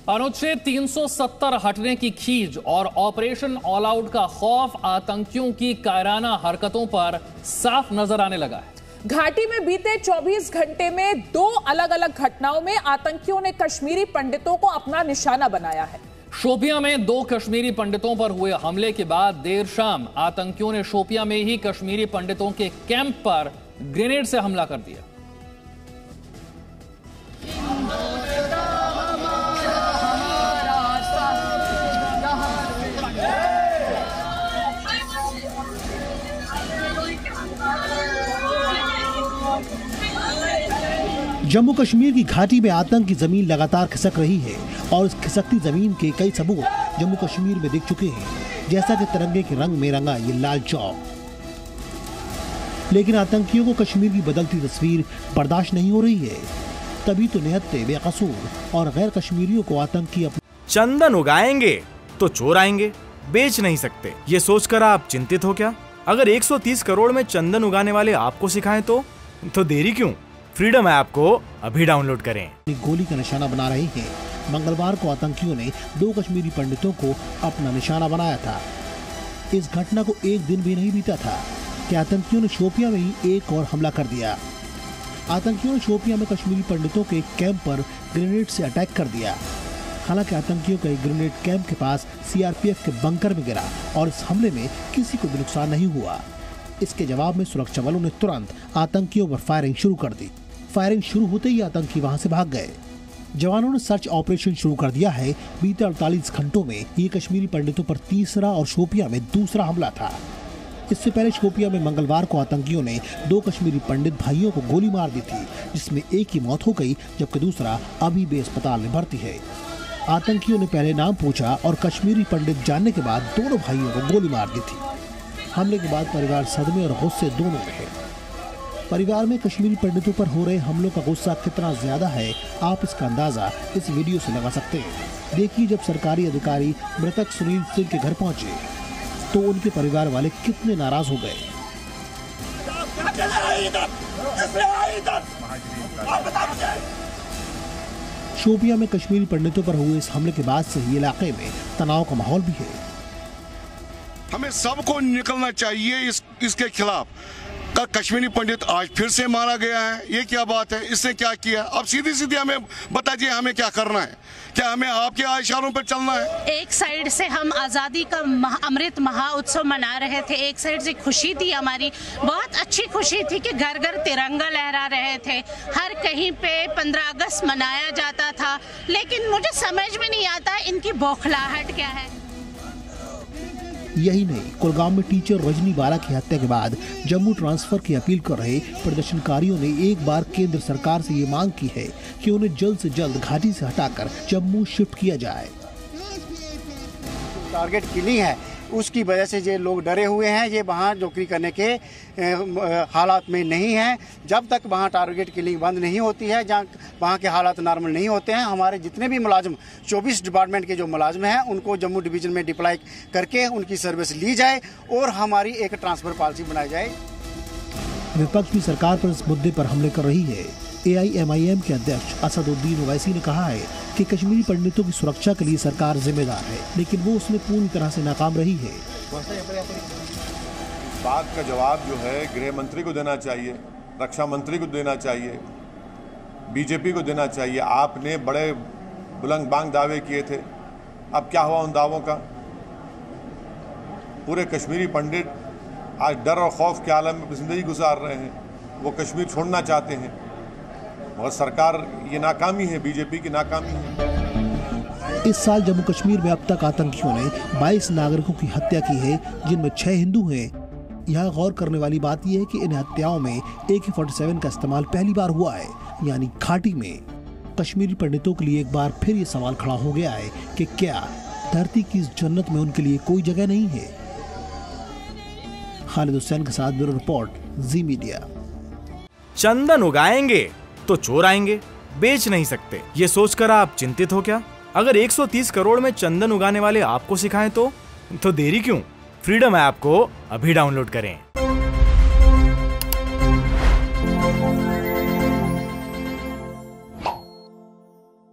अनुच्छेद 370 हटने की खींच और ऑपरेशन ऑल आउट का खौफ आतंकियों की कायराना हरकतों पर साफ नजर आने लगा है। घाटी में बीते 24 घंटे में 2 अलग अलग घटनाओं में आतंकियों ने कश्मीरी पंडितों को अपना निशाना बनाया है। शोपियां में 2 कश्मीरी पंडितों पर हुए हमले के बाद देर शाम आतंकियों ने शोपियां में ही कश्मीरी पंडितों के कैंप पर ग्रेनेड से हमला कर दिया। जम्मू कश्मीर की घाटी में आतंक की जमीन लगातार खिसक रही है और इस खिसकती जमीन के कई सबूत जम्मू कश्मीर में दिख चुके हैं, जैसा कि तिरंगे के रंग में रंगा ये लाल चौक। लेकिन आतंकियों को कश्मीर की बदलती तस्वीर बर्दाश्त नहीं हो रही है, तभी तो निहत्ते बेकसूर और गैर कश्मीरियों को आतंकी चंदन उगाएंगे तो चोर आएंगे, बेच नहीं सकते, ये सोचकर आप चिंतित हो क्या? अगर 130 करोड़ में चंदन उगाने वाले आपको सिखाएं तो देरी क्यों? फ्रीडम ऐप को अभी डाउनलोड करें। गोली का निशाना बना रहे हैं। मंगलवार को आतंकियों ने 2 कश्मीरी पंडितों को अपना निशाना बनाया था। इस घटना को एक दिन भी नहीं बीता था कि आतंकियों ने शोपियां में ही एक और हमला कर दिया। आतंकियों ने शोपियां में कश्मीरी पंडितों के कैंप पर ग्रेनेड से अटैक कर दिया। हालांकि आतंकियों का एक ग्रेनेड कैंप के पास सीआरपीएफ के बंकर में गिरा और इस हमले में किसी को भी नुकसान नहीं हुआ। इसके जवाब में सुरक्षा बलों ने तुरंत आतंकियों पर फायरिंग शुरू कर दी। फायरिंग शुरू होते ही आतंकी वहां से भाग गए। जवानों ने सर्च ऑपरेशन शुरू कर दिया है। बीते 48 घंटों में ये कश्मीरी पंडितों पर तीसरा और शोपियां में दूसरा हमला था। इससे पहले शोपियां में मंगलवार को आतंकियों ने 2 कश्मीरी पंडित भाइयों को गोली मार दी थी, जिसमें एक की मौत हो गई जबकि दूसरा अभी भी अस्पताल में भर्ती है। आतंकियों ने पहले नाम पूछा और कश्मीरी पंडित जानने के बाद दोनों भाइयों को गोली मार दी थी। हमले के बाद परिवार सदमे और गुस्से दोनों में है। परिवार में कश्मीरी पंडितों पर हो रहे हमलों का गुस्सा कितना ज्यादा है, आप इसका अंदाजा इस वीडियो से लगा सकते हैं। देखिए, जब सरकारी अधिकारी मृतक सुनील सिंह के घर पहुंचे तो उनके परिवार वाले कितने नाराज हो गए। शोपियां में कश्मीरी पंडितों पर हुए इस हमले के बाद से ही इलाके में तनाव का माहौल भी है। हमें सबको निकलना चाहिए इसके खिलाफ। कश्मीरी पंडित आज फिर से मारा गया है, ये क्या बात है? इसने क्या किया? अब सीधी सीधी हमें बताइए, हमें क्या करना है? क्या हमें आपके इशारों पर चलना है? एक साइड से हम आज़ादी का अमृत महोत्सव मना रहे थे, एक साइड से खुशी थी, हमारी बहुत अच्छी खुशी थी कि घर घर तिरंगा लहरा रहे थे, हर कहीं पे 15 अगस्त मनाया जाता था। लेकिन मुझे समझ में नहीं आता इनकी बौखलाहट क्या है। यही नहीं, कुलगाम में टीचर रजनी बाला की हत्या के बाद जम्मू ट्रांसफर की अपील कर रहे प्रदर्शनकारियों ने एक बार केंद्र सरकार से ये मांग की है कि उन्हें जल्द से जल्द घाटी से हटाकर जम्मू शिफ्ट किया जाए। टारगेट किलिंग है, उसकी वजह से ये लोग डरे हुए हैं। ये वहाँ नौकरी करने के हालात में नहीं हैं। जब तक वहाँ टारगेट किलिंग बंद नहीं होती है, जहाँ वहाँ के हालात नॉर्मल नहीं होते हैं, हमारे जितने भी मुलाजिम 24 डिपार्टमेंट के जो मुलाजिम हैं उनको जम्मू डिवीज़न में डिप्लॉय करके उनकी सर्विस ली जाए और हमारी एक ट्रांसफ़र पॉलिसी बनाई जाए। विपक्ष भी सरकार पर इस मुद्दे पर हमले कर रही है। AIMIM के अध्यक्ष असदुद्दीन ओवैसी ने कहा है कि कश्मीरी पंडितों की सुरक्षा के लिए सरकार जिम्मेदार है, लेकिन वो उसमें पूरी तरह से नाकाम रही है। बात का जवाब जो है गृह मंत्री को देना चाहिए, रक्षा मंत्री को देना चाहिए, बीजेपी को देना चाहिए। आपने बड़े बुलंद बांग दावे किए थे, अब क्या हुआ उन दावों का? पूरे कश्मीरी पंडित आज डर और खौफ के आलम में जिंदगी गुजार रहे हैं। वो कश्मीर छोड़ना चाहते हैं और सरकार, ये नाकामी है, बीजेपी की नाकामी है। इस साल जम्मू कश्मीर में अब तक आतंकियों ने 22 नागरिकों की हत्या की है, जिनमें 6 हिंदू हैं। यहाँ गौर करने वाली बात यह है कि इन हत्याओं में AK-47 का इस्तेमाल पहली बार हुआ है, यानी घाटी में। कश्मीरी पंडितों के लिए एक बार फिर ये सवाल खड़ा हो गया है कि क्या धरती की इस जन्नत में उनके लिए कोई जगह नहीं है? खालिद हुसैन के साथ ब्यूरो रिपोर्ट, जी मीडिया। चंदन उगाएंगे तो चोर आएंगे, बेच नहीं सकते, ये सोचकर आप चिंतित हो क्या? अगर 130 करोड़ में चंदन उगाने वाले आपको सिखाएं तो देरी क्यों? फ्रीडम ऐप को अभी डाउनलोड करें।